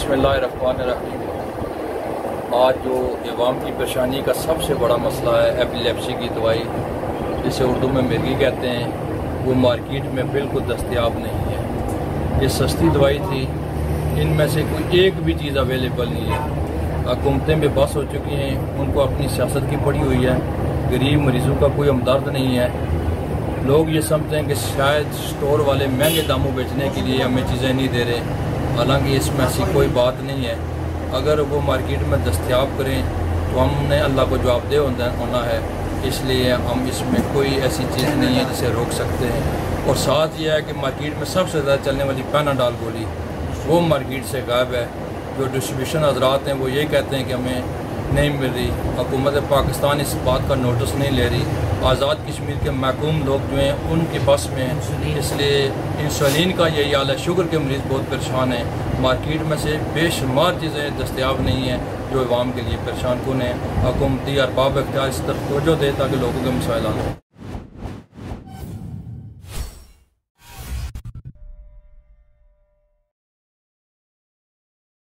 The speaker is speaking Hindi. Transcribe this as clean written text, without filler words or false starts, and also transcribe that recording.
बिस्मिल्लाहिर्रहमानिर्रहीम। आज जो अवाम की परेशानी का सबसे बड़ा मसला है एपिलेप्सी की दवाई, जिसे उर्दू में मिर्गी कहते हैं, वो मार्केट में बिल्कुल दस्तयाब नहीं है। ये सस्ती दवाई थी, इनमें से कोई एक भी चीज़ अवेलेबल नहीं है। हुकूमतें बेबस हो चुकी हैं, उनको अपनी सियासत की पड़ी हुई है। गरीब मरीजों का कोई हमदर्द नहीं है। लोग ये समझते हैं कि शायद स्टोर वाले महंगे दामों बेचने के लिए हमें चीज़ें नहीं दे रहे, हालांकि इसमें ऐसी कोई बात नहीं है। अगर वो मार्केट में दस्तयाब करें तो हमने अल्लाह को जवाबदेह होना है, इसलिए हम इसमें कोई ऐसी चीज़ नहीं है जिसे रोक सकते हैं। और साथ ये है कि मार्केट में सबसे ज़्यादा चलने वाली पैनाडॉल गोली वो मार्केट से गायब है। जो डिस्ट्रीब्यूशन हजरात हैं वो यही कहते हैं कि हमें नहीं मिल रही। हुकूमत पाकिस्तान इस बात का नोटिस नहीं ले रही। आज़ाद कश्मीर के महकूम लोग जो हैं उनके बस में हैं, इसलिए इंसुलिन का यही हाल है। शुगर के मरीज़ बहुत परेशान हैं। मार्केट में से बेशुमार चीज़ें दस्तयाब नहीं हैं जो अवाम के लिए परेशान कुन हैं। हुकूमती अरबाब इख्तियार इस तरफ तवज्जो दे ताकि लोगों के मसाइल हल हों।